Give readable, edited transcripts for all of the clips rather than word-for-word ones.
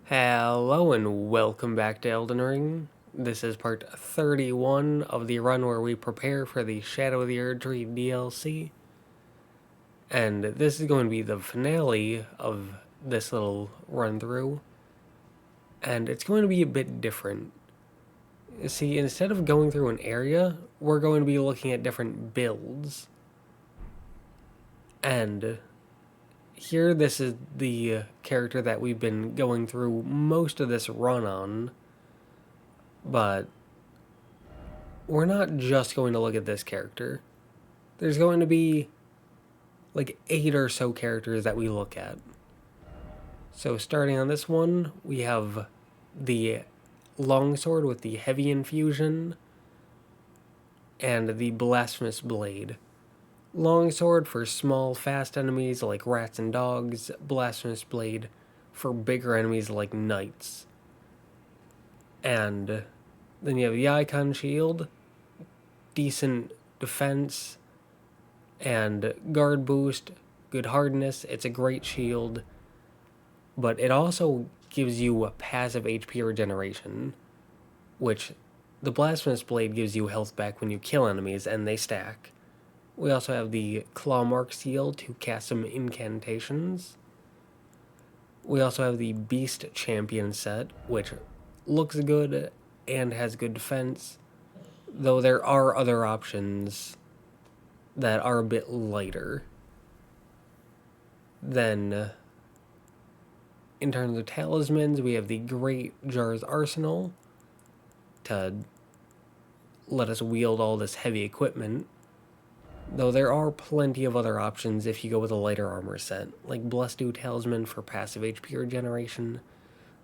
Hello and welcome back to Elden Ring. This is part 31 of the run where we prepare for the Shadow of the Erdtree DLC. And this is going to be the finale of this little run through. And it's going to be a bit different. You see, instead of going through an area, we're going to be looking at different builds. And here, this is the character that we've been going through most of this run on. But we're not just going to look at this character. There's going to be like 8 or so characters that we look at. So starting on this one, we have the longsword with the heavy infusion and the blasphemous blade. Longsword for small, fast enemies like rats and dogs. Blasphemous blade for bigger enemies like knights. And then you have the icon shield, decent defense and guard boost, good hardness. It's a great shield, but it also gives you a passive HP regeneration, which the Blasphemous Blade gives you health back when you kill enemies and they stack. We also have the Claw Mark Seal to cast some incantations. We also have the Beast Champion set, which looks good and has good defense, though there are other options that are a bit lighter. Then, in terms of talismans, we have the Great Jar's Arsenal to let us wield all this heavy equipment, though there are plenty of other options if you go with a lighter armor set, like Blessed Dew Talisman for passive HP regeneration,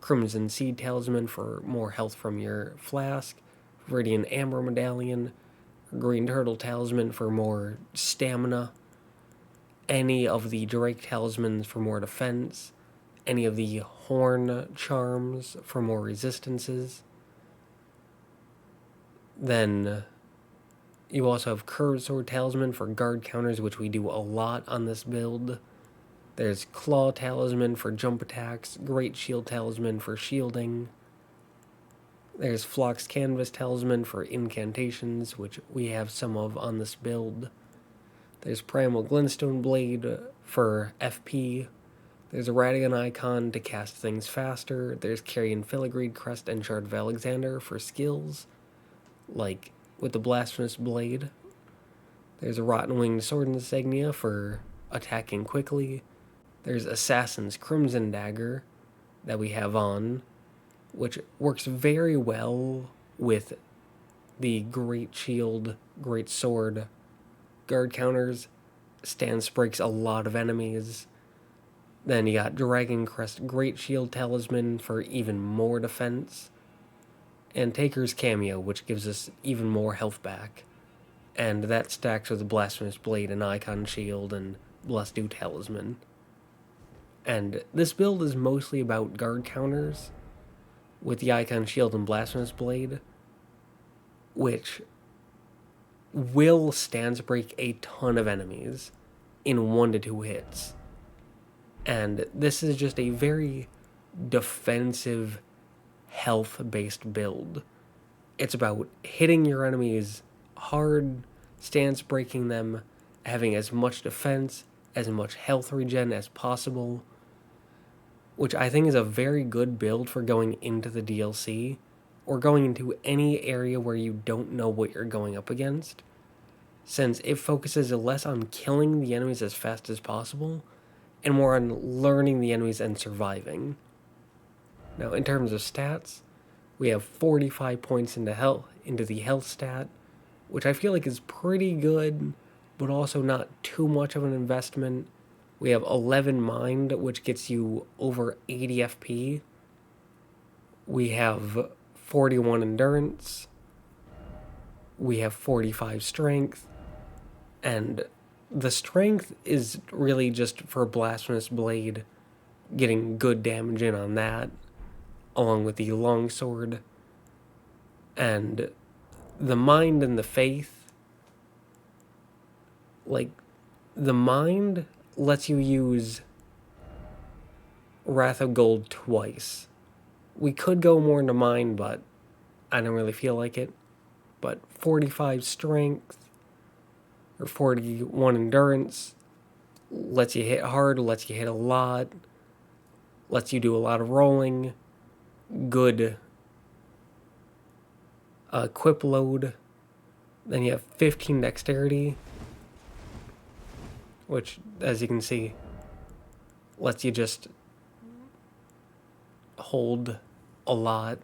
Crimson Seed Talisman for more health from your flask, Viridian Amber Medallion, Green Turtle Talisman for more stamina, any of the Drake Talismans for more defense, any of the Horn Charms for more resistances. Then you also have Curved Sword Talisman for guard counters, which we do a lot on this build. There's Claw Talisman for jump attacks, Great Shield Talisman for shielding. There's Phlox Canvas Talisman for incantations, which we have some of on this build. There's Primal Glintstone Blade for FP. There's a Radigan Icon to cast things faster. There's Carrion Filigreed Crest and Shard of Alexander for skills, like with the Blasphemous Blade. There's a Rotten Winged Sword Insignia for attacking quickly. There's Assassin's Crimson Dagger that we have on, which works very well with the Great Shield, Great Sword, guard counters. Stance breaks a lot of enemies. Then you got Dragon Crest Great Shield Talisman for even more defense. And Taker's Cameo, which gives us even more health back. And that stacks with the Blasphemous Blade and Icon Shield and Blessed Dew Talisman. And this build is mostly about guard counters with the Icon Shield and Blasphemous Blade, which will stance break a ton of enemies in 1 to 2 hits. And this is just a very defensive, health-based build. It's about hitting your enemies hard, stance breaking them, having as much defense, as much health regen as possible, which I think is a very good build for going into the DLC, or going into any area where you don't know what you're going up against, since it focuses less on killing the enemies as fast as possible, and more on learning the enemies and surviving. Now, in terms of stats, we have 45 points into the health stat, which I feel like is pretty good, but also not too much of an investment. We have 11 mind, which gets you over 80 FP. We have 41 endurance. We have 45 strength. And the strength is really just for Blasphemous Blade, getting good damage in on that, along with the longsword. And the mind and the faith, like, the mind lets you use Wrath of Gold twice, We could go more into mine, but I don't really feel like it. But 45 strength or 41 endurance lets you hit hard, lets you hit a lot, lets you do a lot of rolling, good equip load. Then you have 15 dexterity, which, as you can see, lets you just hold a lot.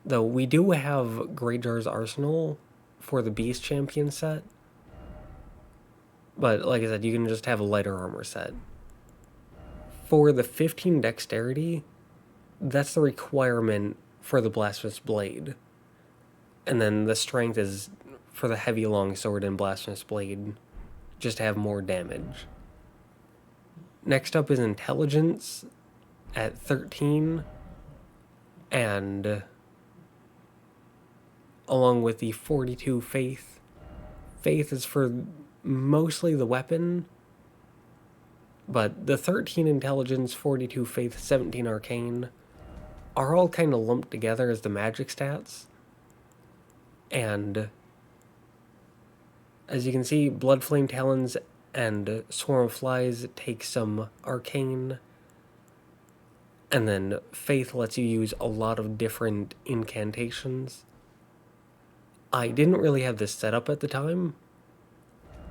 Though we do have Greatjar's Arsenal for the Beast Champion set. But like I said, you can just have a lighter armor set. For the 15 dexterity, that's the requirement for the Blasphemous Blade. And then the strength is for the heavy longsword and Blasphemous Blade, just to have more damage. Next up is Intelligence at 13, and along with the 42 Faith. Faith is for mostly the weapon, but the 13 Intelligence, 42 Faith, 17 Arcane are all kind of lumped together as the magic stats. And as you can see, Blood Flame Talons and Swarm of Flies take some Arcane, and then Faith lets you use a lot of different incantations. I didn't really have this set up at the time.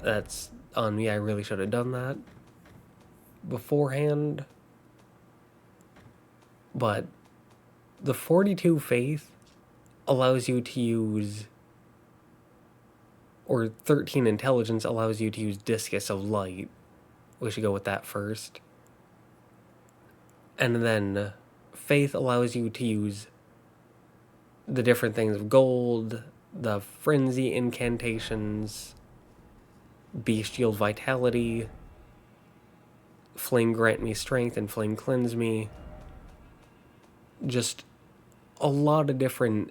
That's on me, I really should have done that beforehand. But the 42 Faith allows you to use, or 13 Intelligence allows you to use Discus of Light. We should go with that first. And then Faith allows you to use the different things of gold, the Frenzy incantations, Bestial Vitality, Flame Grant Me Strength, and Flame Cleanse Me. Just a lot of different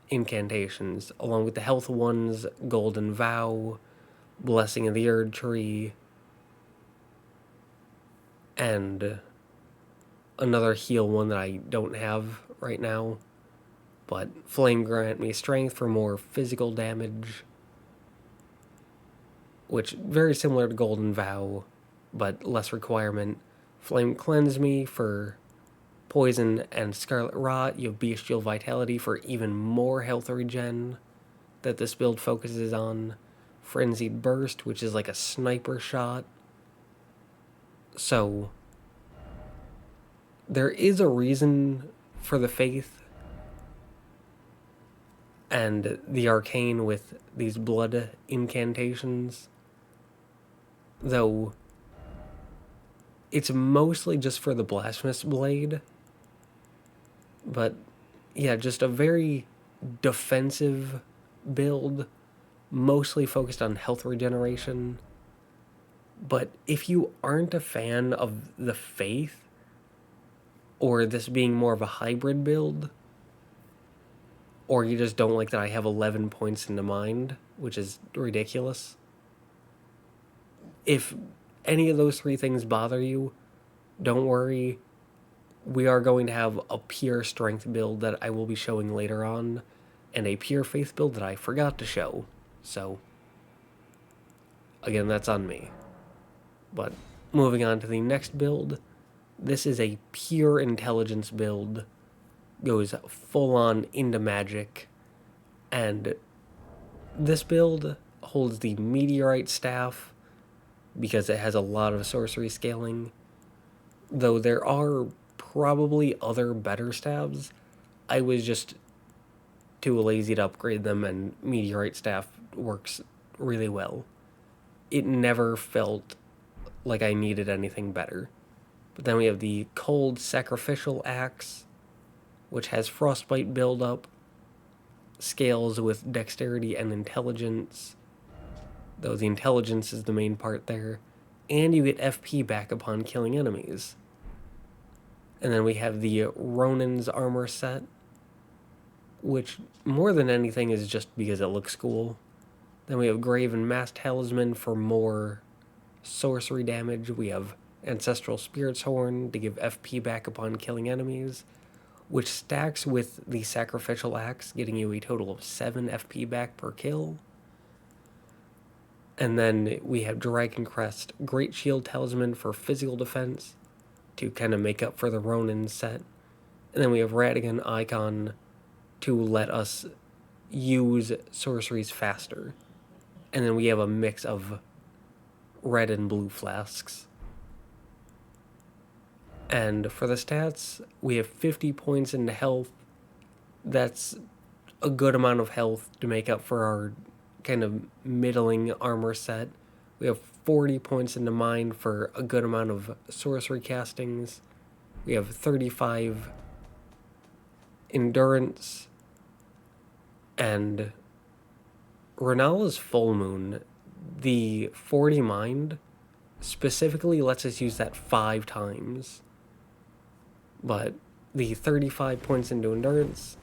incantations, along with the health ones, Golden Vow, Blessing of the Erdtree, and another heal one that I don't have right now. But Flame Grant Me Strength for more physical damage, which very similar to Golden Vow, but less requirement. Flame Cleanse Me for poison and Scarlet Rot. You have Bestial Vitality for even more health regen that this build focuses on. Frenzied Burst, which is like a sniper shot. So there is a reason for the Faith and the Arcane with these blood incantations, though it's mostly just for the Blasphemous Blade. But yeah, just a very defensive build, mostly focused on health regeneration. But if you aren't a fan of the Faith, or this being more of a hybrid build, or you just don't like that I have 11 points into mind, which is ridiculous, if any of those three things bother you, don't worry. We are going to have a pure strength build that I will be showing later on, and a pure faith build that I forgot to show. So, again, that's on me. But moving on to the next build, this is a pure intelligence build. Goes full on into magic, and this build holds the Meteorite Staff because it has a lot of sorcery scaling, though there are probably other better staves. I was just too lazy to upgrade them, and Meteorite Staff works really well. It never felt like I needed anything better. But then we have the Cold Sacrificial Axe, which has Frostbite buildup, scales with Dexterity and Intelligence, though the Intelligence is the main part there, and you get FP back upon killing enemies. And then we have the Ronin's Armor set, which more than anything is just because it looks cool. Then we have Graven Mass Talisman for more sorcery damage. We have Ancestral Spirit's Horn to give FP back upon killing enemies. which stacks with the Sacrificial Axe, getting you a total of 7 FP back per kill. And then we have Dragon Crest, Great Shield Talisman for physical defense to kind of make up for the Ronin set. And then we have Radigan Icon to let us use sorceries faster. And then we have a mix of red and blue flasks. And for the stats, we have 50 points into health. That's a good amount of health to make up for our kind of middling armor set. We have 40 points into mind for a good amount of sorcery castings. We have 35 endurance. And Renala's Full Moon, the 40 mind, specifically lets us use that 5 times. But the 35 points into endurance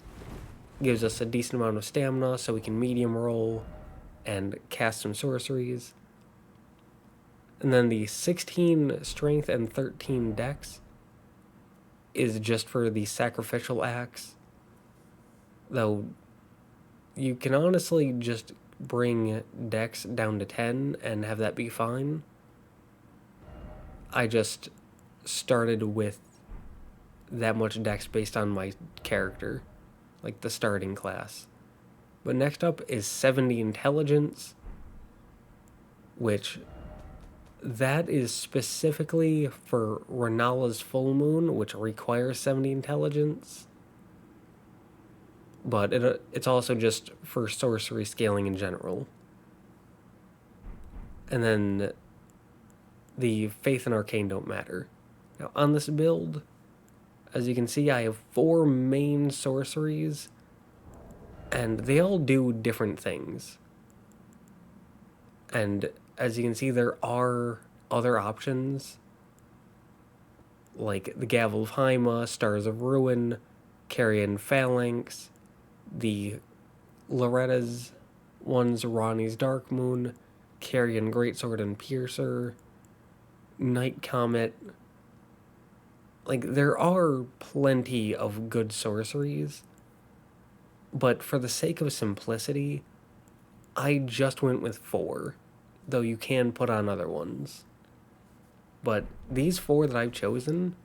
gives us a decent amount of stamina so we can medium roll and cast some sorceries. And then the 16 strength and 13 dex is just for the Sacrificial Axe. Though you can honestly just bring dex down to 10 and have that be fine. I just started with that much dex based on my character, like the starting class. But next up is 70 intelligence, which that is specifically for Renala's Full Moon, which requires 70 intelligence. But it's also just for sorcery scaling in general. And then the Faith and Arcane don't matter. Now on this build, as you can see, I have 4 main sorceries, and they all do different things. And as you can see, there are other options, like the Gavel of Haima, Stars of Ruin, Carrion Phalanx, the Loretta's ones, Ronnie's Dark Moon, Carrion Greatsword and Piercer, Night Comet. Like, there are plenty of good sorceries, but for the sake of simplicity, I just went with 4, though you can put on other ones. But these 4 that I've chosen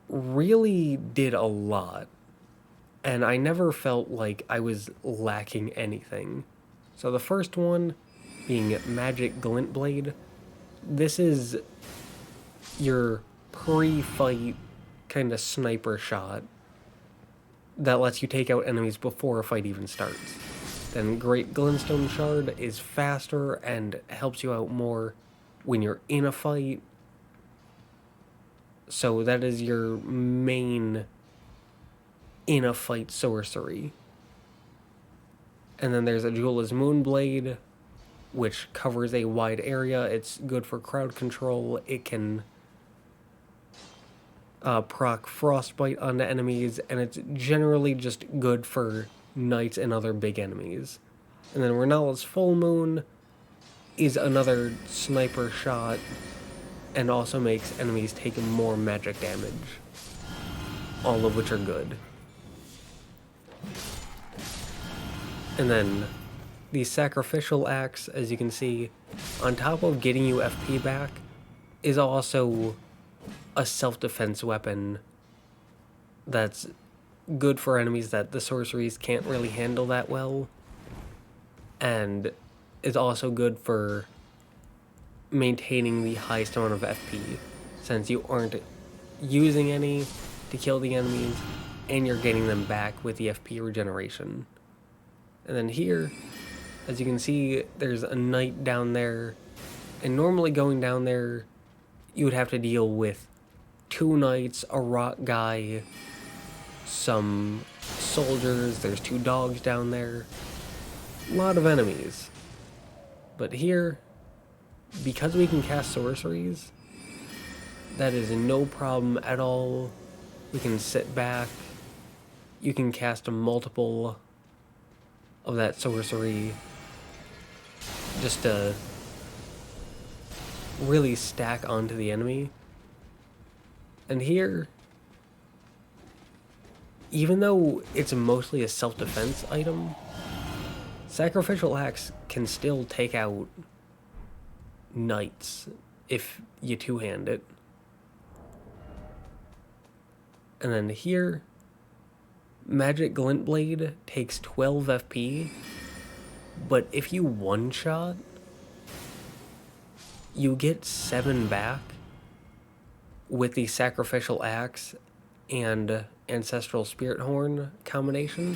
really did a lot, and I never felt like I was lacking anything. So the first one being Magic Glint Blade. This is your pre-fight kind of sniper shot that lets you take out enemies before a fight even starts. Then Great Glintstone Shard is faster and helps you out more when you're in a fight. So that is your main in a fight sorcery. And then there's a Ajula's Moonblade, which covers a wide area. It's good for crowd control. It can proc Frostbite onto enemies, and it's generally just good for knights and other big enemies. And then Renala's Full Moon is another sniper shot, and also makes enemies take more magic damage. All of which are good. And then the Sacrificial Axe, as you can see, on top of getting you FP back, is also a self-defense weapon that's good for enemies that the sorceries can't really handle that well, and is also good for maintaining the highest amount of FP, since you aren't using any to kill the enemies, and you're getting them back with the FP regeneration. And then here, as you can see, there's a knight down there, and normally going down there, you would have to deal with 2 knights, a rock guy, some soldiers, there's 2 dogs down there, a lot of enemies. But here, because we can cast sorceries, that is no problem at all. We can sit back, you can cast a multiple of that sorcery just to really stack onto the enemy. And here, even though it's mostly a self-defense item, Sacrificial Axe can still take out knights if you two-hand it. And then here, Magic Glint Blade takes 12 FP, but if you one-shot, you get 7 back with the Sacrificial Axe and Ancestral Spirit Horn combination,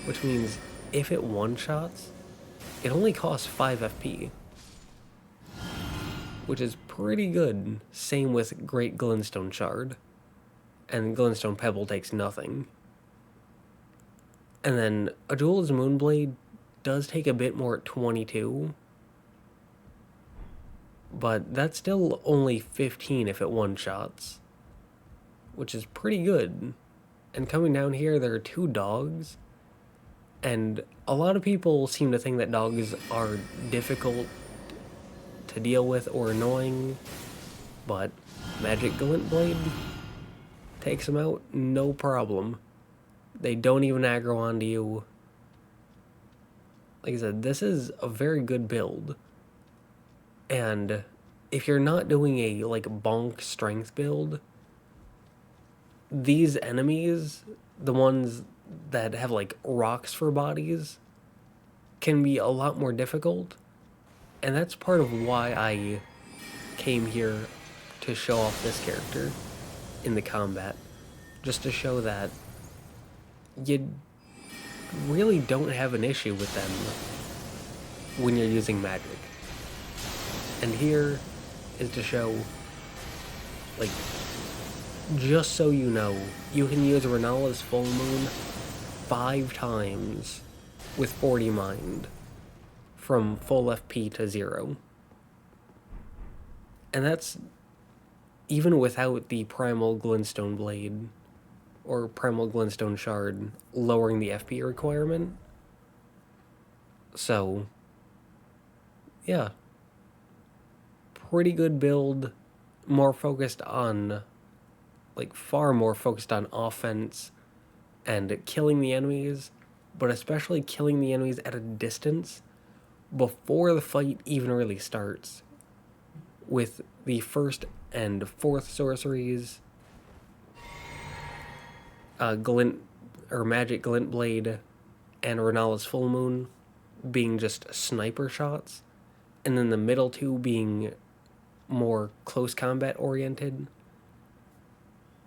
which means if it one-shots, it only costs 5 FP, which is pretty good. Same with Great Glintstone Shard, and Glintstone Pebble takes nothing. And then a Duel's Moonblade does take a bit more at 22, but that's still only 15 if it one-shots, which is pretty good. And coming down here, there are 2 dogs, and a lot of people seem to think that dogs are difficult to deal with or annoying, but Magic Glint Blade takes them out no problem. They don't even aggro onto you. Like I said, this is a very good build. And if you're not doing a like bonk strength build, these enemies, the ones that have like rocks for bodies, can be a lot more difficult. And that's part of why I came here to show off this character in the combat. Just to show that you really don't have an issue with them when you're using magic. And here is to show, like, just so you know, you can use Renala's Full Moon 5 times with 40 Mind, from full FP to 0. And that's even without the Primal Glintstone Blade or Primal Glintstone Shard lowering the FP requirement. So, yeah. Pretty good build, more focused on, like, far more focused on offense and killing the enemies, but especially killing the enemies at a distance before the fight even really starts, with the 1st and 4th sorceries, Magic Glint Blade and Renala's Full Moon being just sniper shots, and then the middle 2 being more close combat oriented,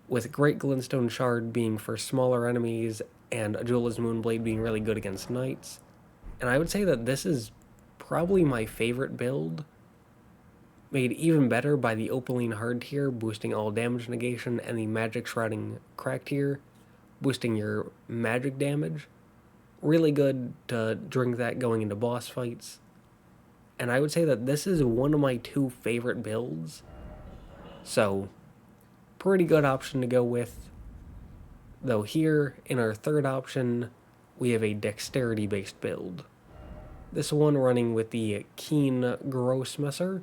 with Great Glintstone Shard being for smaller enemies and Ajula's Moonblade being really good against knights. And I would say that this is probably my favorite build, made even better by the Opaline Hard tier boosting all damage negation and the Magic Shrouding Crack tier boosting your magic damage. Really good to drink that going into boss fights. And I would say that this is one of my 2 favorite builds. So, pretty good option to go with. Though here, in our 3rd option, we have a dexterity-based build. This one running with the Keen Grossmesser,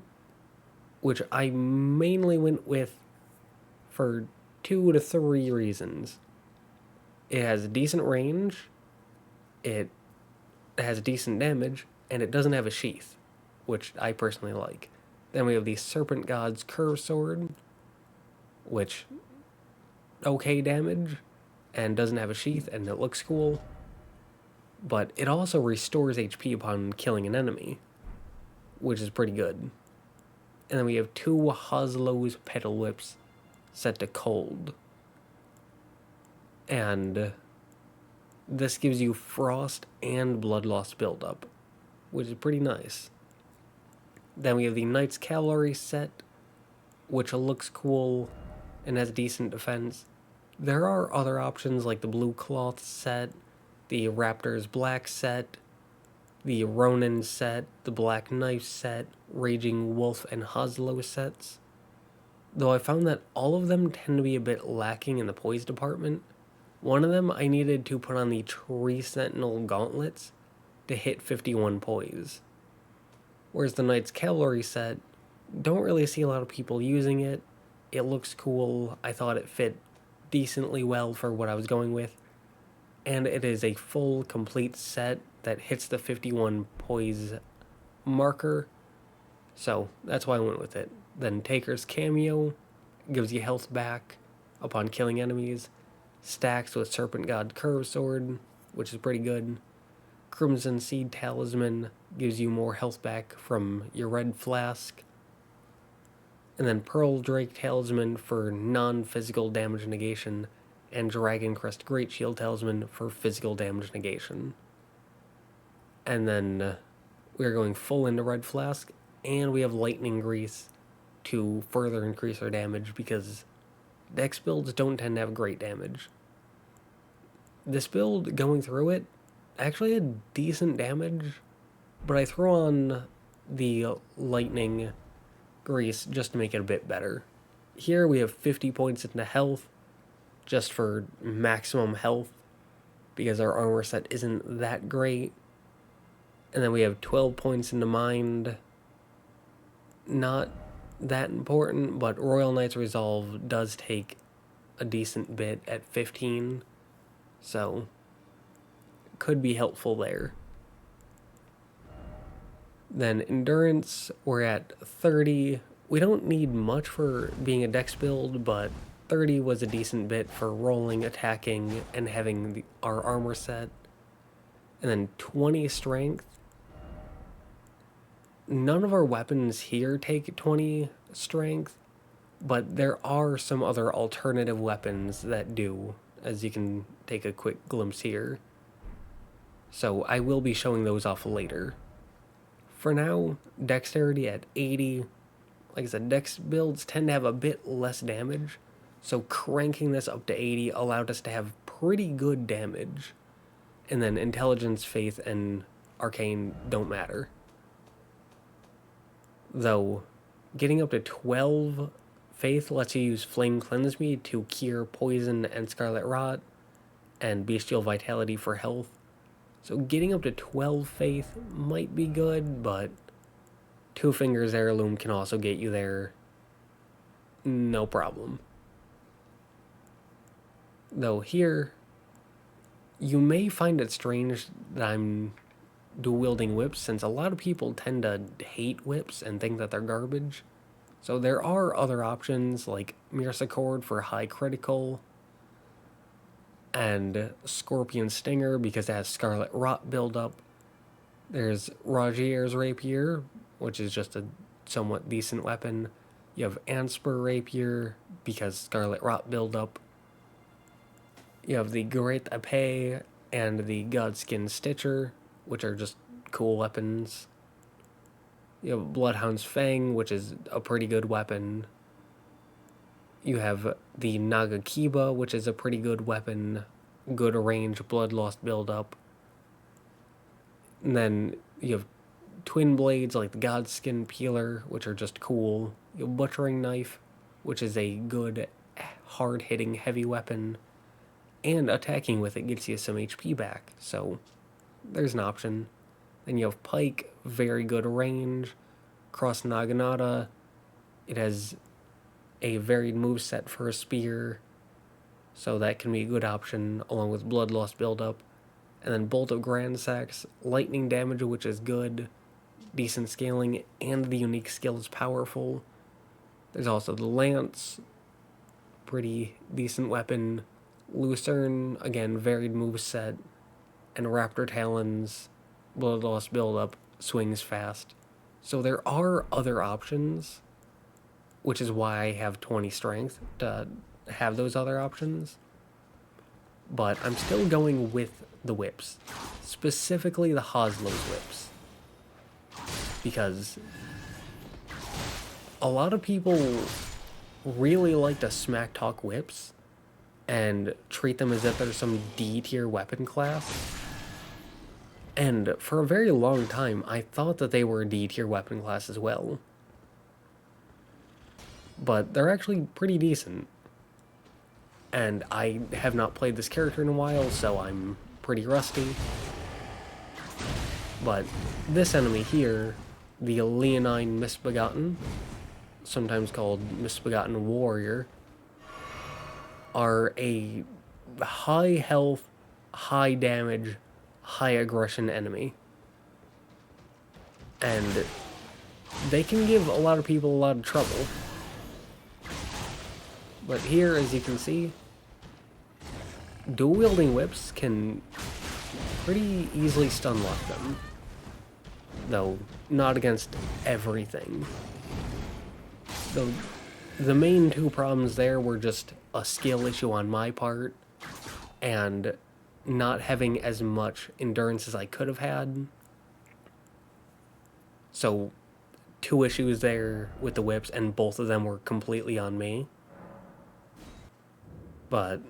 which I mainly went with for 2 to 3 reasons. It has decent range, it has decent damage, and it doesn't have a sheath, which I personally like. Then we have the Serpent God's Curve Sword, which, okay damage, and doesn't have a sheath, and it looks cool. But it also restores HP upon killing an enemy, which is pretty good. And then we have 2 Hoslow's Petal Whips set to cold. And this gives you Frost and Blood Loss buildup, which is pretty nice. Then we have the Knight's Cavalry set, which looks cool and has decent defense. There are other options like the Blue Cloth set, the Raptor's Black set, the Ronin set, the Black Knife set, Raging Wolf, and Hoslow sets. Though I found that all of them tend to be a bit lacking in the poise department. One of them I needed to put on the Tree Sentinel gauntlets to hit 51 poise. Whereas the Knight's Cavalry set, don't really see a lot of people using it. It looks cool. I thought it fit decently well for what I was going with. and it is a full, complete set that hits the 51 poise marker, so that's why I went with it. Then Taker's Cameo gives you health back upon killing enemies, stacks with Serpent God Curve Sword, which is pretty good. Crimson Seed Talisman gives you more health back from your red flask. And then Pearl Drake Talisman for non-physical damage negation, and Dragon Crest Great Shield Talisman for physical damage negation. And then we're going full into Red Flask, and we have Lightning Grease to further increase our damage because Dex builds don't tend to have great damage. This build, going through it, actually had decent damage, but I throw on the Lightning Grease just to make it a bit better. Here we have 50 points into health, just for maximum health, because our armor set isn't that great. And then we have 12 points into mind. Not that important, but Royal Knight's Resolve does take a decent bit at 15, so could be helpful there. Then Endurance, we're at 30. We don't need much for being a dex build, but 30 was a decent bit for rolling, attacking, and having our armor set. And then 20 Strength. None of our weapons here take 20 Strength, but there are some other alternative weapons that do, as you can take a quick glimpse here. So I will be showing those off later. For now, Dexterity at 80. Like I said, Dex builds tend to have a bit less damage, so cranking this up to 80 allowed us to have pretty good damage. And then Intelligence, Faith, and Arcane don't matter. Though, getting up to 12 Faith lets you use Flame Cleanse Me to cure Poison and Scarlet Rot, and Bestial Vitality for health. So getting up to 12 Faith might be good, but Two Fingers Heirloom can also get you there. No problem. Though here, you may find it strange that I'm dual-wielding whips, since a lot of people tend to hate whips and think that they're garbage. So there are other options, like Miraccord for high critical, and Scorpion Stinger because it has Scarlet Rot buildup. There's Rogier's Rapier, which is just a somewhat decent weapon. You have Anspur Rapier because Scarlet Rot buildup. You have the Great Epée and the Godskin Stitcher, which are just cool weapons. You have Bloodhound's Fang, which is a pretty good weapon. You have the Nagakiba, which is a pretty good weapon. Good range, Bloodlust buildup. And then you have Twin Blades like the Godskin Peeler, which are just cool. You have Butchering Knife, which is a good, hard-hitting, heavy weapon. And attacking with it gets you some HP back, so there's an option. Then you have Pike, very good range. Cross Naginata, it has a varied moveset for a spear, so that can be a good option, along with Bloodlust buildup. And then Bolt of Grandsax, lightning damage, which is good, decent scaling, and the unique skill is powerful. There's also the Lance, pretty decent weapon. Lucerne, again, varied moveset. And Raptor Talons, Bloodlust buildup, swings fast. So there are other options, which is why I have 20 strength to have those other options. But I'm still going with the whips, specifically the Hoslow's whips, because a lot of people really like to smack talk whips and treat them as if they're some D tier weapon class. And for a very long time, I thought that they were a D tier weapon class as well. But they're actually pretty decent. And I have not played this character in a while, so I'm pretty rusty. But this enemy here, the Leonine Misbegotten, sometimes called Misbegotten Warrior, are a high health, high damage, high aggression enemy. And they can give a lot of people a lot of trouble. But here, as you can see, dual-wielding whips can pretty easily stun lock them. Though, not against everything. The main two problems there were just a skill issue on my part, and not having as much endurance as I could have had. So, two issues there with the whips, and both of them were completely on me. But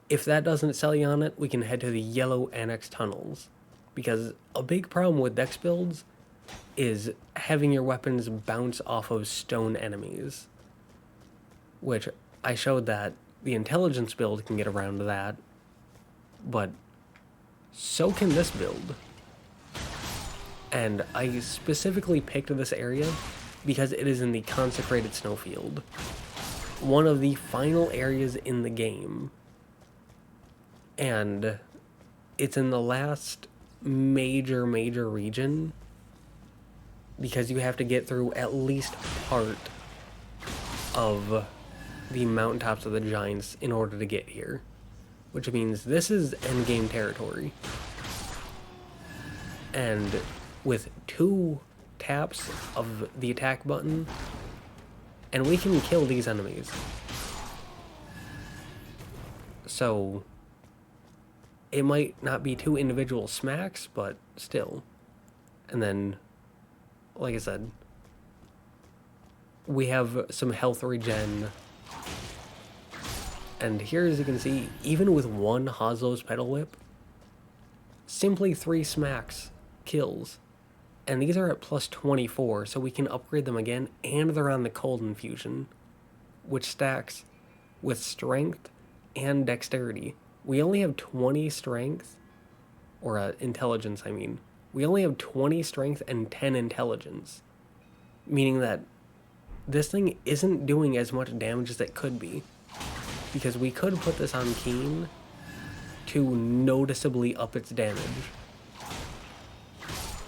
if that doesn't sell you on it, we can head to the yellow annex tunnels. Because a big problem with dex builds is having your weapons bounce off of stone enemies. Which I showed that the intelligence build can get around that, but so can this build. And I specifically picked this area because it is in the consecrated snowfield, one of the final areas in the game. And it's in the last major region, because you have to get through at least part of the mountaintops of the giants in order to get here, which means this is endgame territory. And with 2 taps of the attack button, and we can kill these enemies. So it might not be 2 individual smacks, but still. And then, like I said, we have some health regen. And here, as you can see, even with 1 Haslow's Pedal Whip, simply 3 smacks kills. And these are at plus 24, so we can upgrade them again, and they're on the cold infusion, which stacks with strength and dexterity. We only have 20 strength, or intelligence, I mean. We only have 20 strength and 10 intelligence, meaning that this thing isn't doing as much damage as it could be, because we could put this on Keen to noticeably up its damage.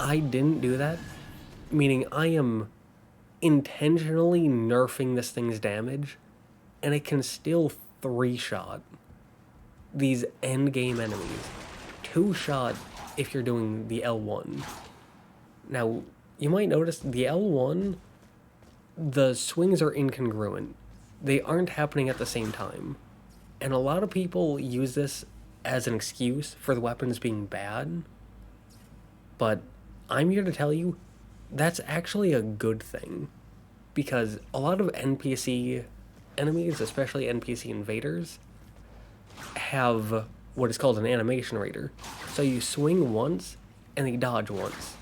I didn't do that, meaning I am intentionally nerfing this thing's damage, and it can still 3-shot these endgame enemies. 2-shot if you're doing the L1. Now, you might notice the L1, the swings are incongruent. They aren't happening at the same time. And a lot of people use this as an excuse for the weapons being bad. But I'm here to tell you, that's actually a good thing. Because a lot of NPC enemies, especially NPC invaders, have what is called an animation rater. So you swing once, and they dodge once.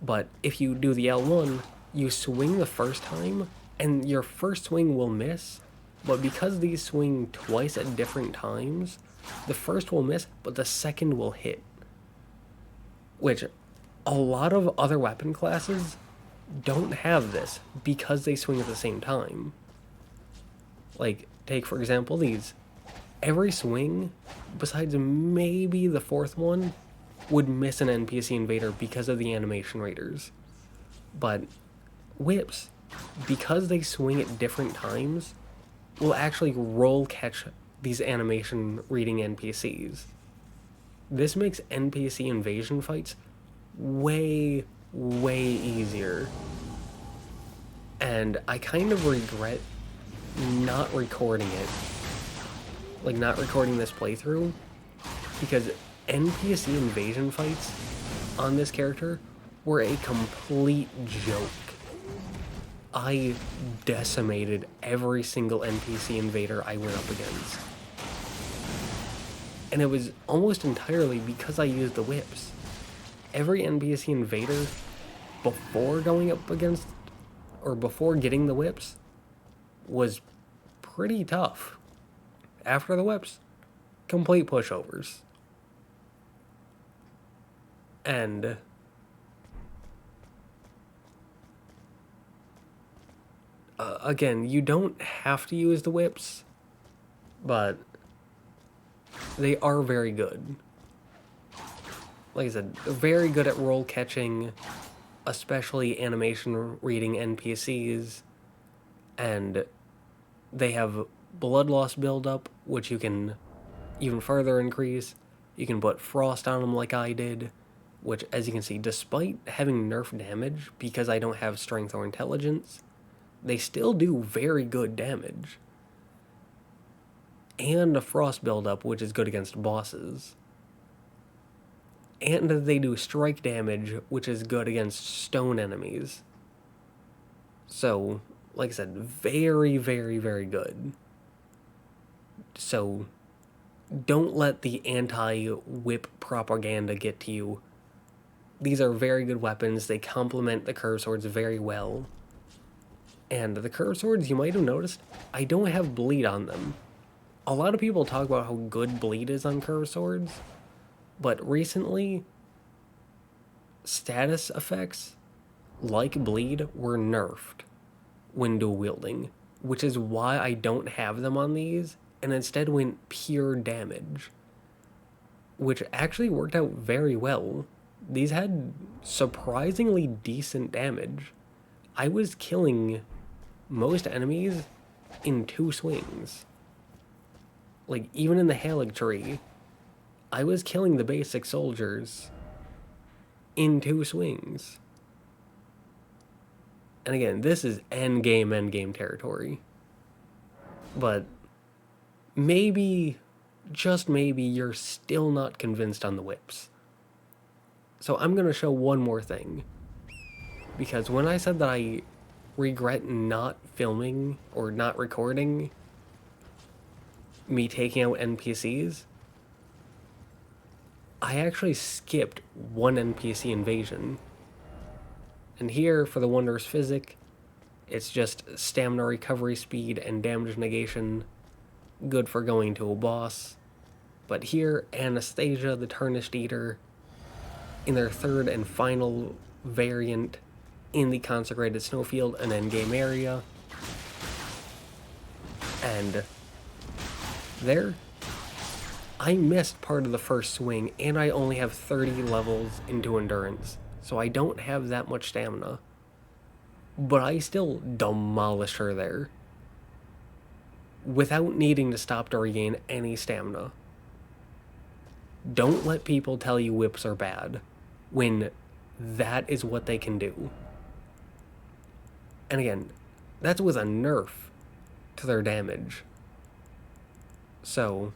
But if you do the L1, you swing the first time, and your first swing will miss, but because these swing twice at different times, the first will miss, but the second will hit. Which a lot of other weapon classes don't have this because they swing at the same time. Like, take for example these. Every swing, besides maybe the 4th one, would miss an NPC invader because of the animation raters. But whips, because they swing at different times, will actually roll catch these animation reading NPCs. This makes NPC invasion fights way easier. And I kind of regret not recording it. Like, not recording this playthrough, because NPC invasion fights on this character were a complete joke. I decimated every single NPC invader I went up against. And it was almost entirely because I used the whips. Every NPC invader, before going up against, or before getting the whips, was pretty tough. After the whips, complete pushovers. And again, you don't have to use the whips, but they are very good. Like I said, they're very good at roll catching, especially animation reading NPCs, and they have blood loss buildup, which you can even further increase. You can put frost on them like I did, which, as you can see, despite having nerf damage, because I don't have strength or intelligence, they still do very good damage. And a frost buildup, which is good against bosses. And they do strike damage, which is good against stone enemies. So, like I said, very, very, very good. So, don't let the anti-whip propaganda get to you. These are very good weapons. They complement the curved swords very well. And the curved swords, you might have noticed, I don't have bleed on them. A lot of people talk about how good bleed is on curved swords, but recently, status effects like bleed were nerfed when dual wielding, which is why I don't have them on these, and instead went pure damage, which actually worked out very well. These had surprisingly decent damage. I was killing most enemies in 2 swings. Like, even in the Erdtree, I was killing the basic soldiers in 2 swings. And again, this is endgame territory. But maybe, just maybe, you're still not convinced on the whips. So I'm going to show one more thing. Because when I said that I regret not filming or not recording me taking out NPCs, I actually skipped one NPC invasion. And here, for the Wondrous Physic, it's just stamina recovery speed and damage negation, good for going to a boss. But here, Anastasia, the Tarnished Eater, in their 3rd and final variant in the Consecrated Snowfield and endgame area. And there, I missed part of the first swing, and I only have 30 levels into endurance, so I don't have that much stamina. But I still demolished her there, without needing to stop to regain any stamina. Don't let people tell you whips are bad, when that is what they can do. And again, that's with a nerf to their damage. So,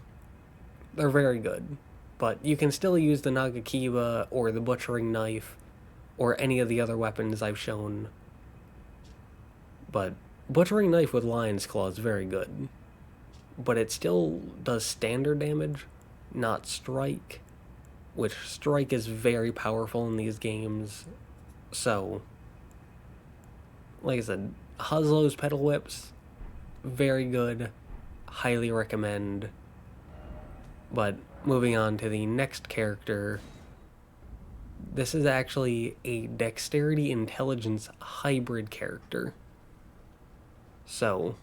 they're very good. But you can still use the Nagakiba or the Butchering Knife or any of the other weapons I've shown. But Butchering Knife with Lion's Claw is very good. But it still does standard damage, not strike. Which strike is very powerful in these games. So, like I said, Huzlo's Pedal Whips, very good. Highly recommend. But moving on to the next character, this is actually a dexterity intelligence hybrid character. So,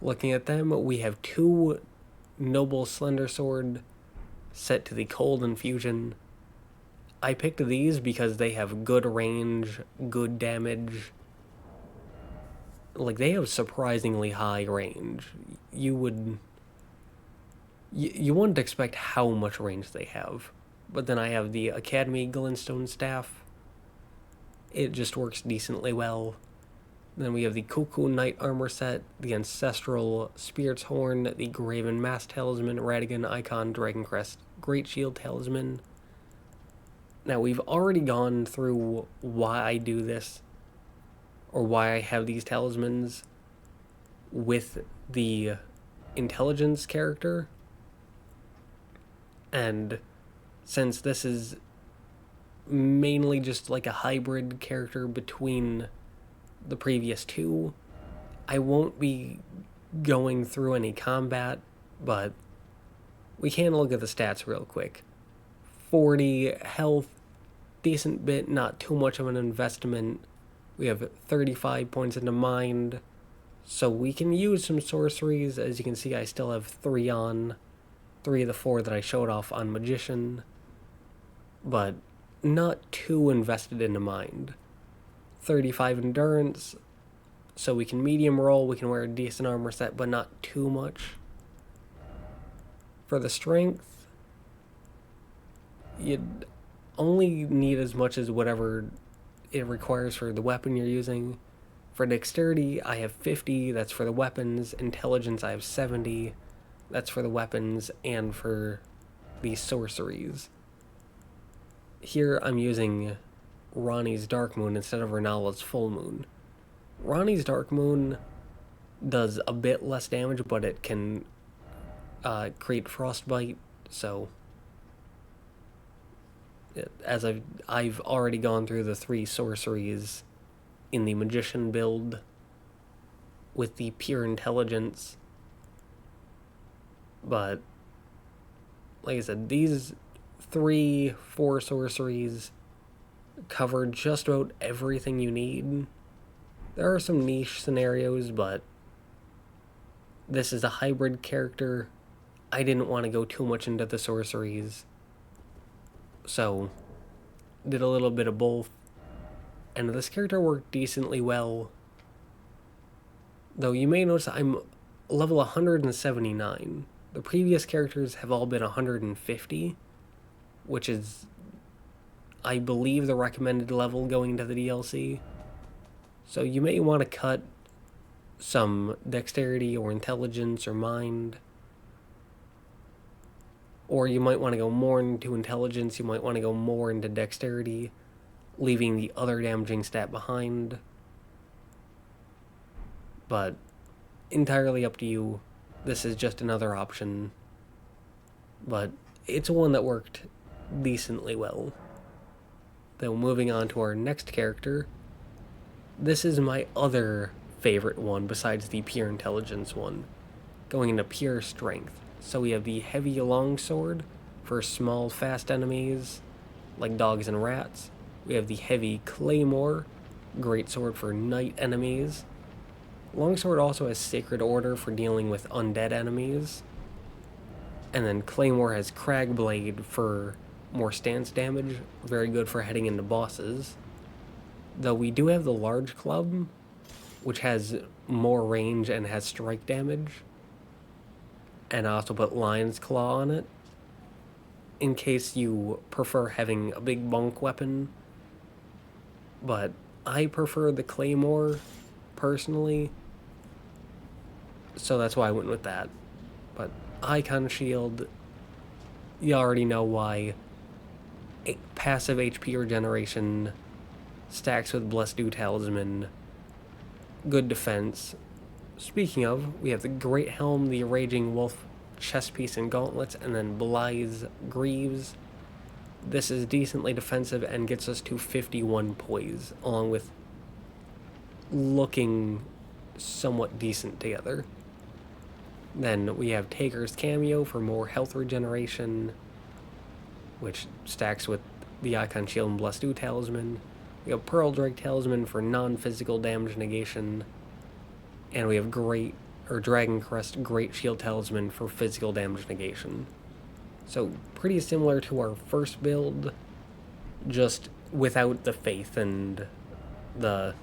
looking at them, we have 2 Noble Slender Sword set to the Cold Infusion. I picked these because they have good range, good damage. Like, they have surprisingly high range. You wouldn't expect how much range they have. But then I have the Academy Glintstone Staff. It just works decently well. Then we have the Cuckoo Knight Armor Set, the Ancestral Spirit's Horn, the Graven Mask Talisman, Radigan Icon, Dragon Crest, Great Shield Talisman. Now, we've already gone through why I do this, or why I have these talismans with the intelligence character. And since this is mainly just like a hybrid character between the previous 2, I won't be going through any combat, but we can look at the stats real quick. 40 health, decent bit, not too much of an investment. We have 35 points into mind, So we can use some sorceries. As you can see, I still have 3 on. 3 of the 4 that I showed off on Magician. But not too invested in the mind. 35 endurance, so we can medium roll, we can wear a decent armor set, but not too much. For the strength, you'd only need as much as whatever it requires for the weapon you're using. For dexterity, I have 50, that's for the weapons. Intelligence, I have 70, that's for the weapons and for the sorceries. Here I'm using Ronnie's Dark Moon instead of Renala's Full Moon. Ronnie's Dark Moon does a bit less damage, but it can create Frostbite, so as I've already gone through the 3 sorceries in the Magician build with the Pure Intelligence, but like I said, these 3-4 sorceries cover just about everything you need. There are some niche scenarios, but this is a hybrid character. I didn't want to go too much into the sorceries, so did a little bit of both. And this character worked decently well. Though you may notice I'm level 179. The previous characters have all been 150, which is, I believe, the recommended level going into the DLC. So you may want to cut some dexterity or intelligence or mind. Or you might want to go more into intelligence, you might want to go more into dexterity, leaving the other damaging stat behind. But entirely up to you. This is just another option. But it's one that worked decently well. Though moving on to our next character, this is my other favorite one besides the pure intelligence one, going into pure strength. So we have the heavy longsword for small fast enemies like dogs and rats. We have the heavy claymore, great sword for knight enemies. Longsword also has sacred order for dealing with undead enemies. And then claymore has cragblade for more stance damage, very good for heading into bosses. Though we do have the large club, which has more range and has strike damage. And I also put Lion's Claw on it, in case you prefer having a big bonk weapon. But I prefer the Claymore, personally, so that's why I went with that. But Icon Shield, you already know why. Passive HP regeneration, stacks with Blessed Dew Talisman, good defense. Speaking of, we have the Great Helm, the Raging Wolf, chest piece and gauntlets, and then Blythe's Greaves. This is decently defensive and gets us to 51 poise, along with looking somewhat decent together. Then we have Taker's Cameo for more health regeneration, which stacks with the Icon Shield and Blessed Dew Talisman. We have Pearl Drake Talisman for non-physical damage negation. And we have Dragon Crest Great Shield Talisman for physical damage negation. So pretty similar to our first build, just without the faith and the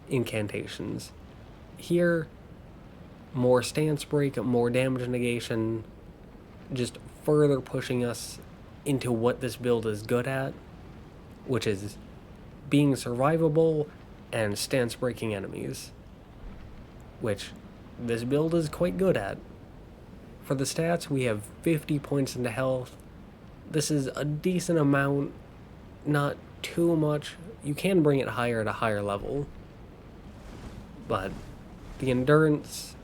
incantations. Here, more stance break, more damage negation, just further pushing us into what this build is good at, which is being survivable and stance breaking enemies, which this build is quite good at. For the stats, we have 50 points into health. This is a decent amount, not too much. You can bring it higher at a higher level. But the endurance,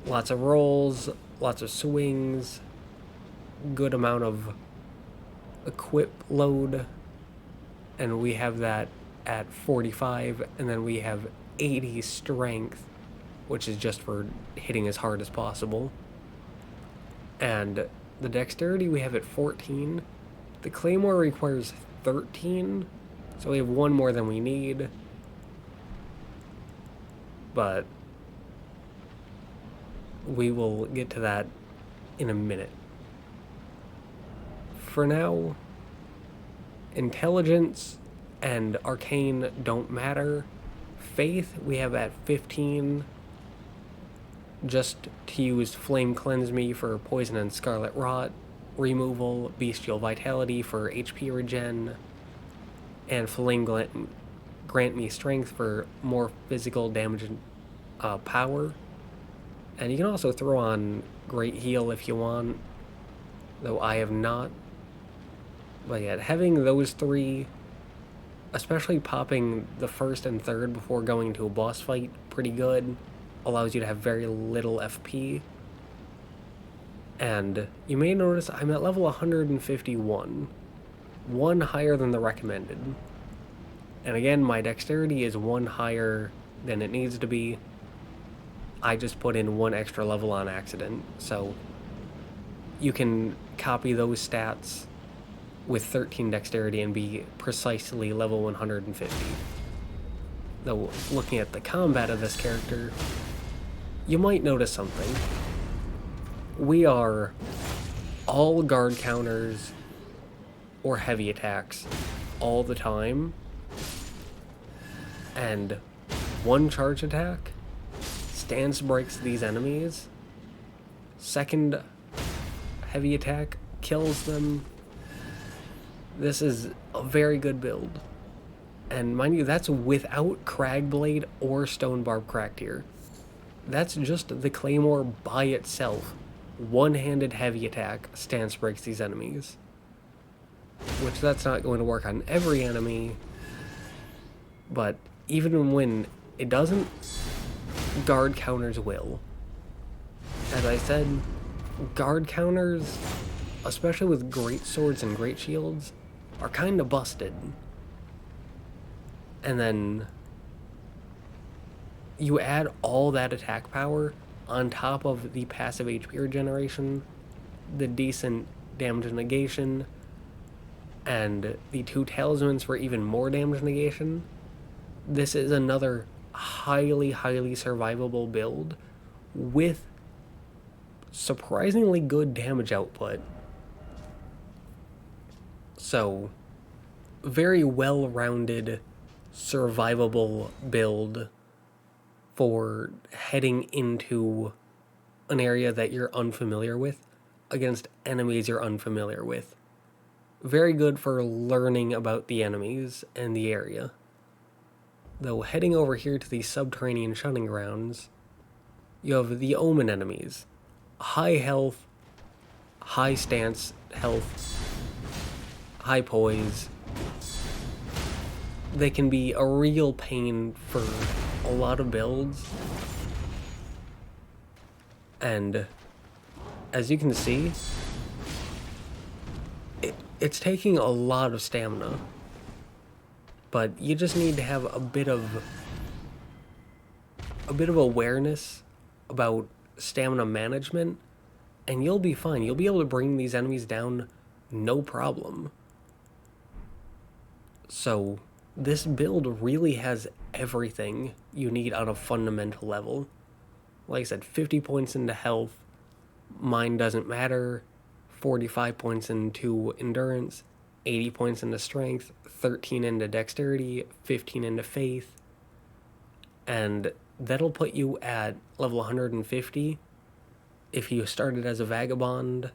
lots of rolls, lots of swings, good amount of equip load. And we have that at 45, and then we have 80 strength, which is just for hitting as hard as possible. And the dexterity we have at 14. The claymore requires 13, so we have one more than we need. but we will get to that in a minute. For now, intelligence and arcane don't matter. Faith we have at 15, just to use Flame Cleanse Me for poison and scarlet rot removal, bestial vitality for HP regen, and Flame grant me strength for more physical damage and power. And you can also throw on Great Heal if you want, though I have not. But yet, having those three, especially popping the first and third before going to a boss fight pretty good, allows you to have very little FP. And you may notice I'm at level 151, one higher than the recommended. And again, my dexterity is one higher than it needs to be. I just put in one extra level on accident, so you can copy those stats with 13 dexterity and be precisely level 150. Though, looking at the combat of this character, you might notice something. We are all guard counters or heavy attacks all the time, and one charge attack stance breaks these enemies, second heavy attack kills them. This is a very good build. And mind you, that's without Cragblade or Stone Barb Cracked here. That's just the Claymore by itself. One-handed heavy attack stance breaks these enemies. Which that's not going to work on every enemy. But even when it doesn't, guard counters will. As I said, guard counters, especially with great swords and great shields, are kind of busted. And then you add all that attack power on top of the passive HP regeneration, the decent damage negation, and the 2 talismans for even more damage negation. This is another highly survivable build with surprisingly good damage output. So, very well-rounded, survivable build for heading into an area that you're unfamiliar with against enemies you're unfamiliar with. Very good for learning about the enemies and the area. Though heading over here to the subterranean shunning grounds, you have the Omen enemies. High health, high stance health, high poise. They can be a real pain for a lot of builds. And as you can see, it's taking a lot of stamina. But you just need to have a bit of awareness about stamina management, and you'll be fine. You'll be able to bring these enemies down no problem. So this build really has everything you need on a fundamental level. Like I said, 50 points into health, mind doesn't matter, 45 points into endurance, 80 points into strength, 13 into dexterity, 15 into faith, and that'll put you at level 150 if you started as a vagabond.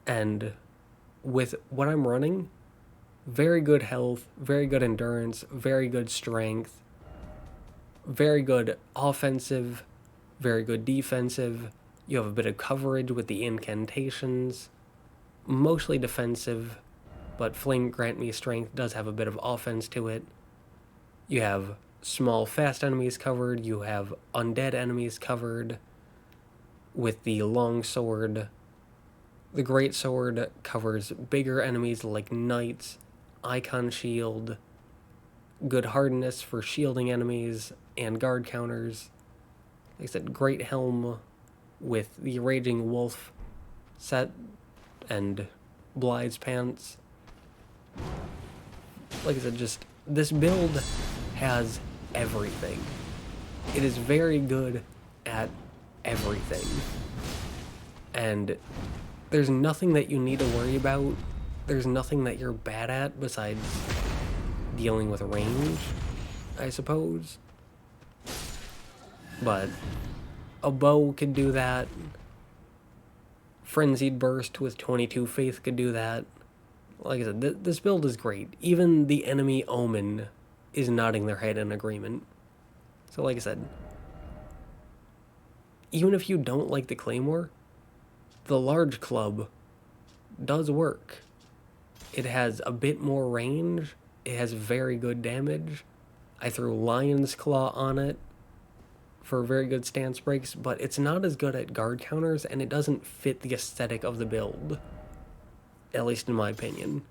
And with what I'm running, very good health, very good endurance, very good strength, very good offensive, very good defensive. You have a bit of coverage with the incantations, mostly defensive, but Flame Grant Me Strength does have a bit of offense to it. You have small fast enemies covered, you have undead enemies covered with the long sword. The great sword covers bigger enemies like knights, icon shield, good hardness for shielding enemies and guard counters. Like I said, great helm with the Raging Wolf set and Blythe's pants. Like I said, just this build has everything. It is very good at everything. And there's nothing that you need to worry about. There's nothing that you're bad at besides dealing with range, I suppose. But a bow could do that. Frenzied Burst with 22 Faith could do that. Like I said, this build is great. Even the enemy Omen is nodding their head in agreement. So like I said, even if you don't like the Claymore, the large club does work. It has a bit more range. It has very good damage. I threw Lion's Claw on it for very good stance breaks, but it's not as good at guard counters, and it doesn't fit the aesthetic of the build, at least in my opinion.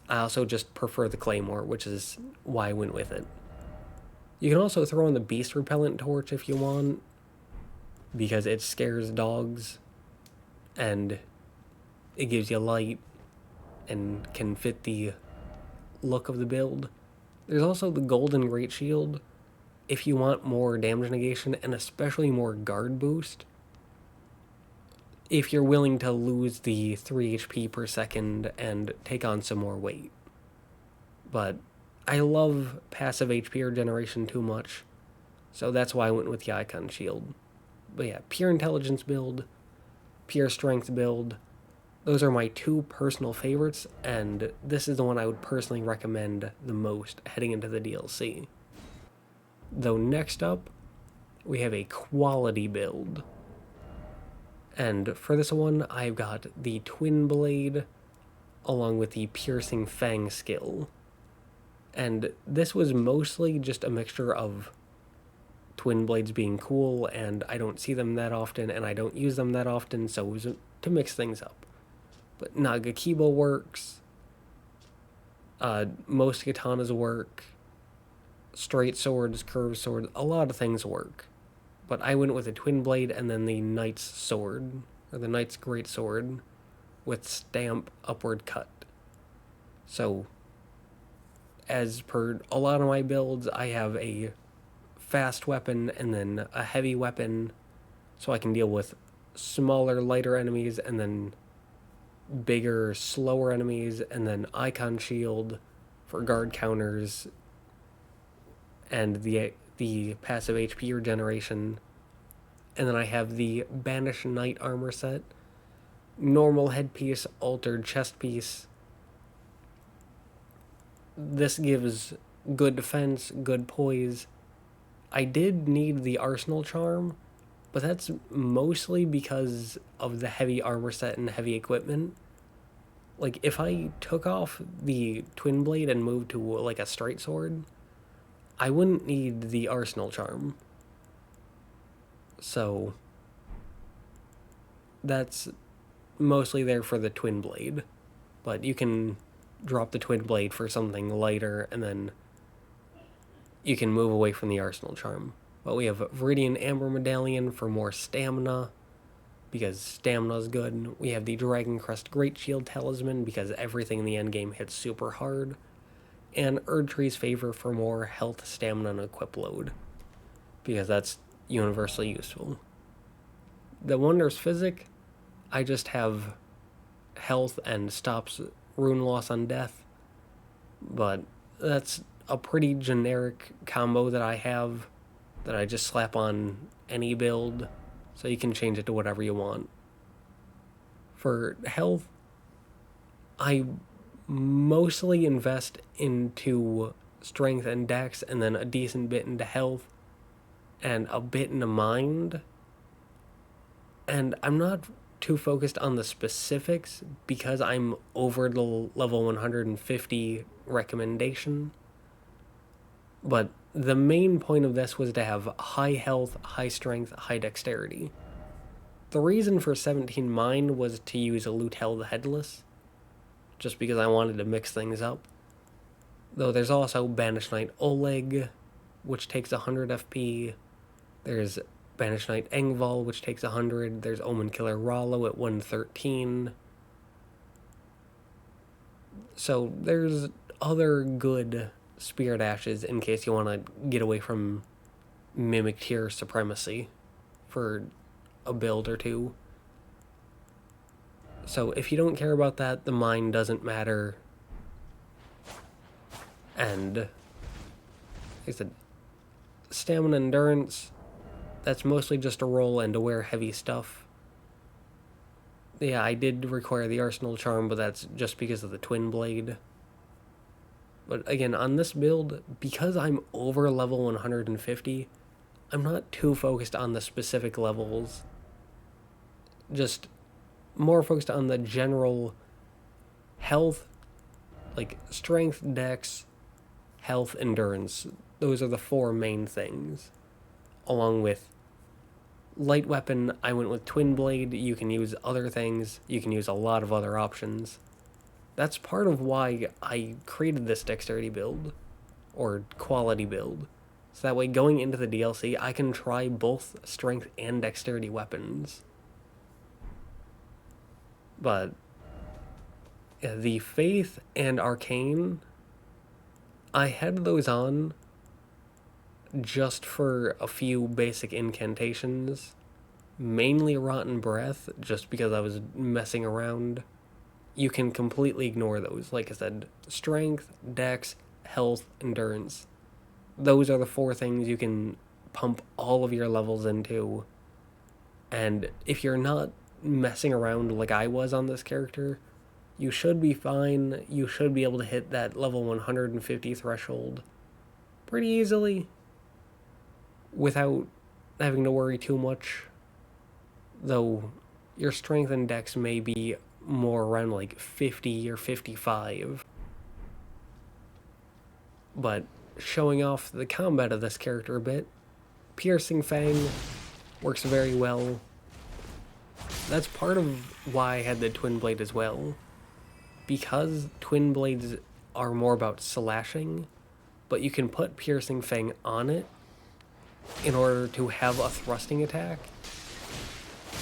I also just prefer the Claymore, which is why I went with it. You can also throw in the Beast Repellent Torch if you want, because it scares dogs, and it gives you light, and can fit the look of the build. There's also the Golden Great Shield, if you want more damage negation, and especially more guard boost, if you're willing to lose the 3 HP per second and take on some more weight. But I love passive HP regeneration too much, so that's why I went with the Icon Shield. But yeah, pure intelligence build, pure strength build, those are my two personal favorites, and this is the one I would personally recommend the most heading into the DLC. Though next up, we have a quality build. And for this one, I've got the Twin Blade, along with the Piercing Fang skill. And this was mostly just a mixture of Twin Blades being cool, and I don't see them that often, and I don't use them that often, so it was to mix things up. But Nagakibo works, most katanas work, straight swords, curved swords, a lot of things work. But I went with a Twin Blade and then the Knight's Sword, or the Knight's Great Sword, with Stamp Upward Cut. So, as per a lot of my builds, I have a fast weapon and then a heavy weapon, so I can deal with smaller, lighter enemies, and then bigger, slower enemies, and then Icon Shield for guard counters, and the passive HP regeneration. And then I have the Banished Knight armor set, normal headpiece, altered chest piece. This gives good defense, good poise. I did need the Arsenal Charm, but that's mostly because of the heavy armor set and heavy equipment. Like, if I took off the Twin Blade and moved to, like, a straight sword, I wouldn't need the Arsenal Charm. So, that's mostly there for the Twin Blade. But you can drop the Twin Blade for something lighter, and then you can move away from the Arsenal Charm. But we have Viridian Amber Medallion for more stamina, because stamina's good. We have the Dragon Crest Great Shield Talisman, because everything in the endgame hits super hard. And Erdtree's Favor for more health, stamina, and equip load, because that's universally useful. The Wondrous Physic, I just have health and stops rune loss on death, but that's a pretty generic combo that I have, that I just slap on any build, so you can change it to whatever you want. For health, I mostly invest into strength and dex, and then a decent bit into health, and a bit into mind. And I'm not too focused on the specifics, because I'm over the level 150 recommendation. But the main point of this was to have high health, high strength, high dexterity. The reason for 17 mind was to use a Lutel the Headless, just because I wanted to mix things up. Though there's also Banished Knight Oleg, which takes 100 FP. There's Banished Knight Engval, which takes 100. There's Omen Killer Rollo at 113. So there's other good Spirit Ashes in case you want to get away from Mimic Tier Supremacy for a build or two. So if you don't care about that, the mine doesn't matter. And like I said, stamina endurance, that's mostly just a roll and to wear heavy stuff. Yeah, I did require the Arsenal Charm, but that's just because of the Twin Blade. But again, on this build, because I'm over level 150, I'm not too focused on the specific levels. Just more focused on the general health, like strength, dex, health, endurance. Those are the four main things. Along with light weapon, I went with Twin Blade. You can use other things. You can use a lot of other options. That's part of why I created this dexterity build, or quality build. So that way, going into the DLC, I can try both strength and dexterity weapons. But yeah, the Faith and Arcane, I had those on just for a few basic incantations. Mainly Rotten Breath, just because I was messing around. You can completely ignore those. Like I said, strength, dex, health, endurance. Those are the four things you can pump all of your levels into. And if you're not messing around like I was on this character, you should be fine. You should be able to hit that level 150 threshold pretty easily without having to worry too much. Though your strength and dex may be more around like 50 or 55. But showing off the combat of this character a bit, Piercing Fang works very well. That's part of why I had the Twin Blade as well. Because Twin Blades are more about slashing, but you can put Piercing Fang on it in order to have a thrusting attack.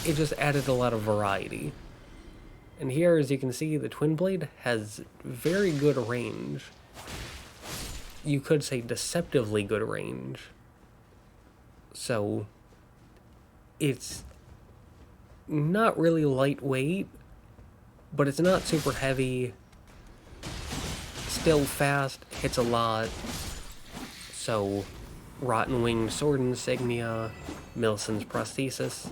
It just added a lot of variety. And here, as you can see, the Twin Blade has very good range. You could say deceptively good range. So, it's not really lightweight, but it's not super heavy. Still fast, hits a lot. So, Rotten Winged Sword Insignia, Millicent's Prosthesis,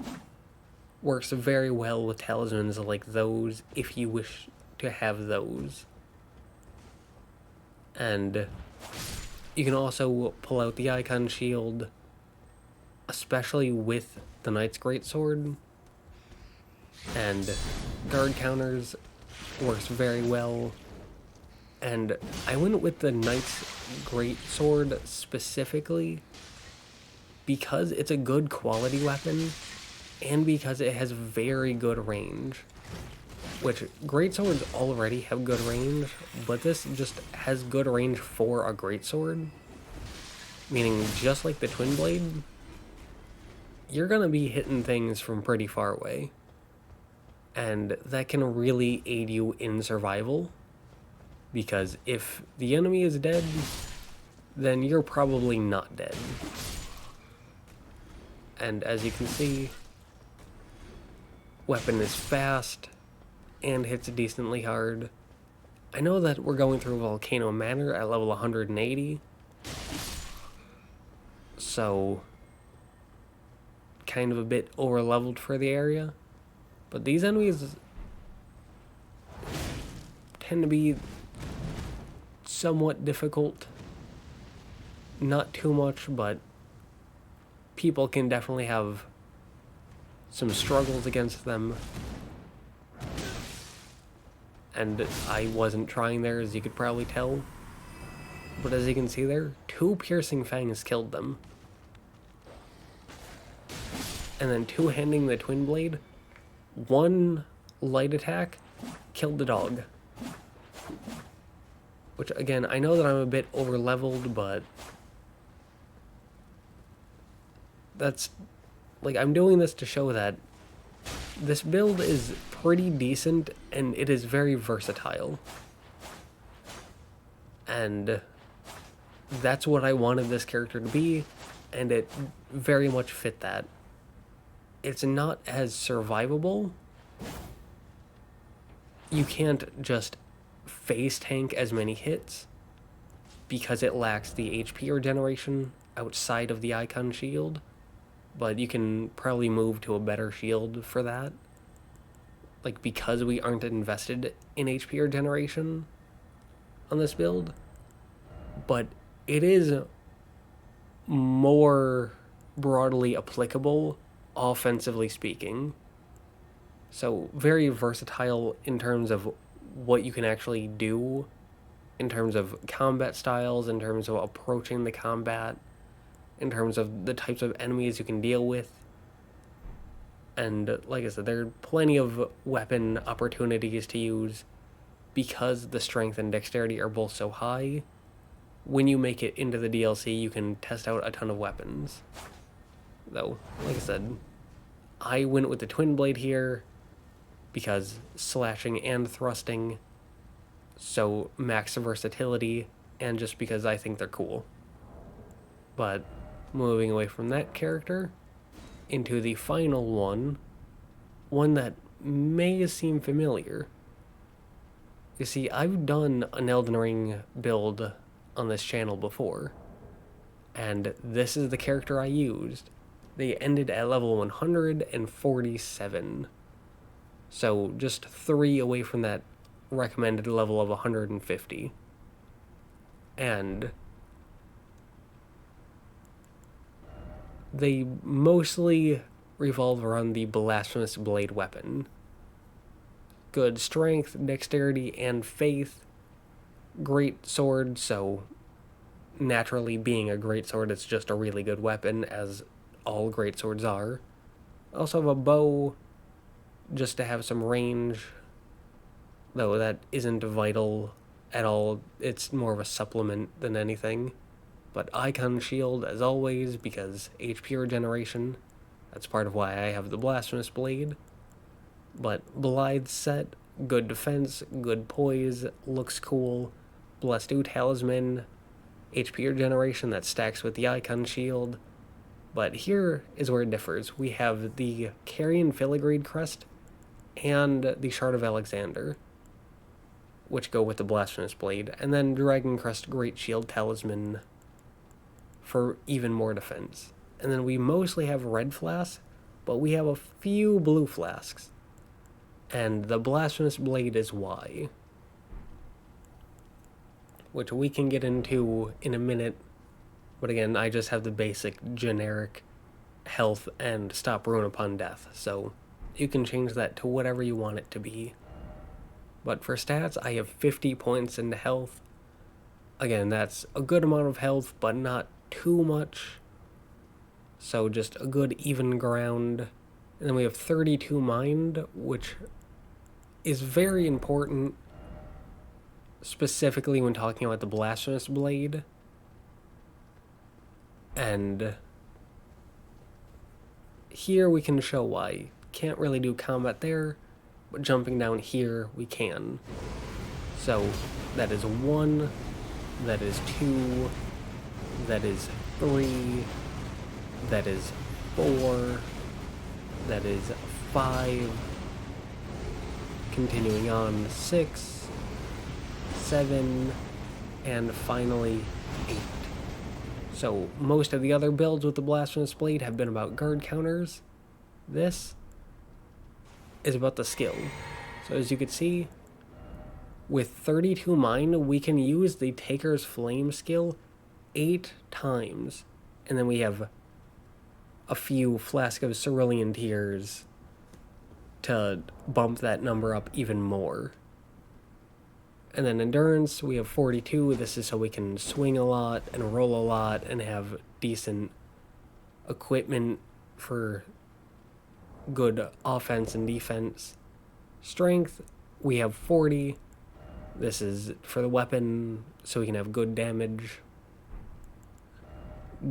works very well with talismans like those if you wish to have those. And you can also pull out the Icon Shield, especially with the Knight's Greatsword. And guard counters works very well. And I went with the Knight's Greatsword specifically because it's a good quality weapon and because it has very good range. Which, greatswords already have good range, but this just has good range for a greatsword. Meaning, just like the Twin Blade, you're gonna be hitting things from pretty far away. And that can really aid you in survival. Because if the enemy is dead, then you're probably not dead. And as you can see, weapon is fast and hits decently hard. I know that we're going through Volcano Manor at level 180. So, kind of a bit over-leveled for the area. But these enemies tend to be somewhat difficult. Not too much, but people can definitely have some struggles against them. And I wasn't trying there, as you could probably tell. But as you can see there, 2 Piercing Fangs killed them. And then two-handing the Twin Blade, 1 light attack killed the dog. Which, again, I know that I'm a bit over-leveled, but that's, like, I'm doing this to show that this build is pretty decent, and it is very versatile. And that's what I wanted this character to be, and it very much fit that. It's not as survivable. You can't just face tank as many hits because it lacks the HP regeneration outside of the icon shield, but you can probably move to a better shield for that. Like, because we aren't invested in HP regeneration on this build, but it is more broadly applicable, offensively speaking. So very versatile in terms of what you can actually do, in terms of combat styles, in terms of approaching the combat, in terms of the types of enemies you can deal with. And like I said, there are plenty of weapon opportunities to use because the strength and dexterity are both so high. When you make it into the DLC, you can test out a ton of weapons. Though, like I said, I went with the twin blade here because slashing and thrusting, so max versatility, and just because I think they're cool. But moving away from that character into the final one that may seem familiar. You see, I've done an Elden Ring build on this channel before, and this is the character I used. They ended at level 147, so just 3 away from that recommended level of 150. And they mostly revolve around the Blasphemous Blade weapon. Good strength, dexterity, and faith. Great sword, so naturally being a great sword, it's just a really good weapon, as all great swords are. Also have a bow, just to have some range, though that isn't vital at all. It's more of a supplement than anything. But icon shield, as always, because HP regeneration. That's part of why I have the Blasphemous Blade. But Blithe set, good defense, good poise, looks cool. Blessed Ooh Talisman, HP regeneration that stacks with the icon shield. But here is where it differs. We have the Carrion Filigree Crest and the Shard of Alexander, which go with the Blasphemous Blade, and then Dragon Crest Great Shield Talisman for even more defense. And then we mostly have red flasks, but we have a few blue flasks. And the Blasphemous Blade is why, which we can get into in a minute. But again, I just have the basic generic health and stop ruin upon death, so you can change that to whatever you want it to be. But for stats, I have 50 points into health. Again, that's a good amount of health, but not too much. So just a good even ground. And then we have 32 mind, which is very important, specifically when talking about the Blasphemous Blade. And here we can show why. Can't really do combat there, but jumping down here we can. So that is 1, that is 2, that is 3, that is 4, that is 5, continuing on 6, 7, and finally 8. So most of the other builds with the Blasphemous Blade have been about guard counters. This is about the skill. So as you can see, with 32 mind, we can use the Taker's Flame skill 8 times. And then we have a few Flask of Cerulean Tears to bump that number up even more. And then Endurance, we have 42. This is so we can swing a lot and roll a lot and have decent equipment for good offense and defense. Strength, we have 40. This is for the weapon, so we can have good damage.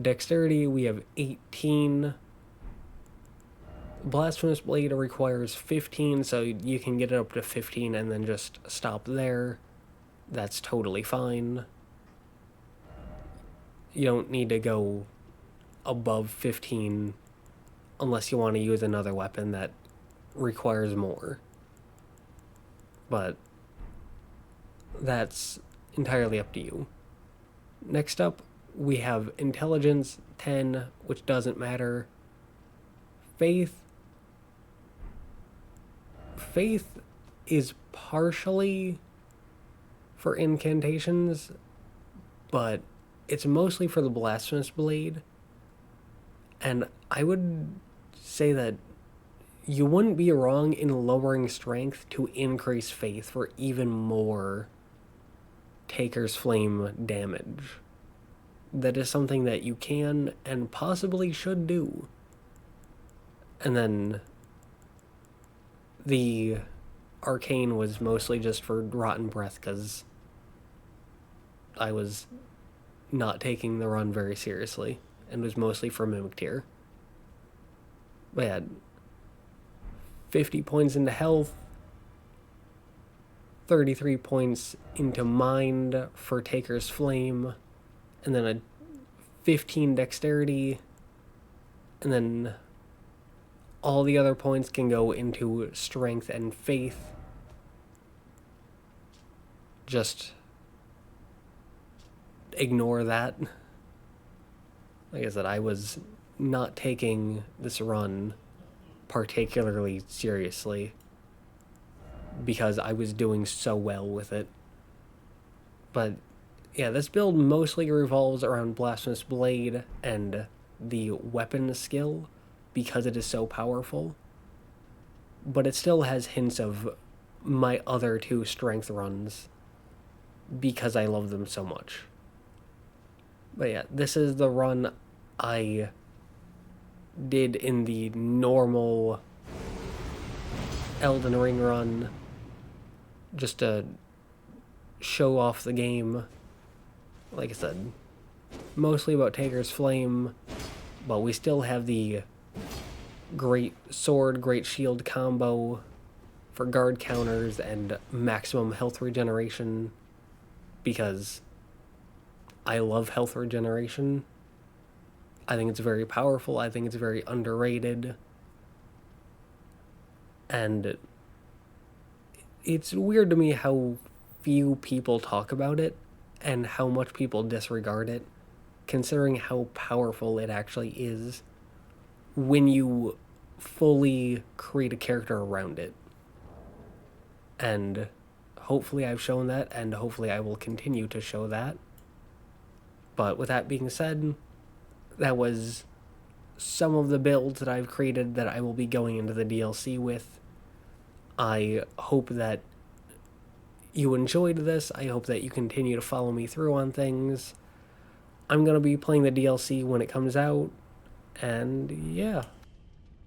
Dexterity, we have 18. Blasphemous Blade requires 15, so you can get it up to 15 and then just stop there. That's totally fine. you don't need to go above 15 unless you want to use another weapon that requires more. But that's entirely up to you. Next up, we have Intelligence 10, which doesn't matter. Faith. Faith is partially for incantations, but it's mostly for the Blasphemous Blade. And I would say that you wouldn't be wrong in lowering strength to increase faith for even more Taker's Flame damage. That is something that you can and possibly should do. And then the Arcane was mostly just for Rotten Breath because I was not taking the run very seriously and was mostly for Mimic Tier. But yeah, 50 points into health, 33 points into mind for Taker's Flame, and then a 15 dexterity, and then all the other points can go into strength and faith. Just ignore that. Like I said, I was not taking this run particularly seriously because I was doing so well with it. But yeah, this build mostly revolves around Blasphemous Blade and the weapon skill because it is so powerful. But it still has hints of my other two strength runs because I love them so much. But yeah, this is the run I did in the normal Elden Ring run just to show off the game. Like I said, mostly about Taker's Flame, but we still have the great sword, great shield combo for guard counters and maximum health regeneration because I love health regeneration. I think it's very powerful. I think it's very underrated. And it's weird to me how few people talk about it and how much people disregard it, considering how powerful it actually is when you fully create a character around it. And hopefully I've shown that, and hopefully I will continue to show that. But with that being said, that was some of the builds that I've created that I will be going into the DLC with. I hope that you enjoyed this. I hope that you continue to follow me through on things. I'm going to be playing the DLC when it comes out, and yeah.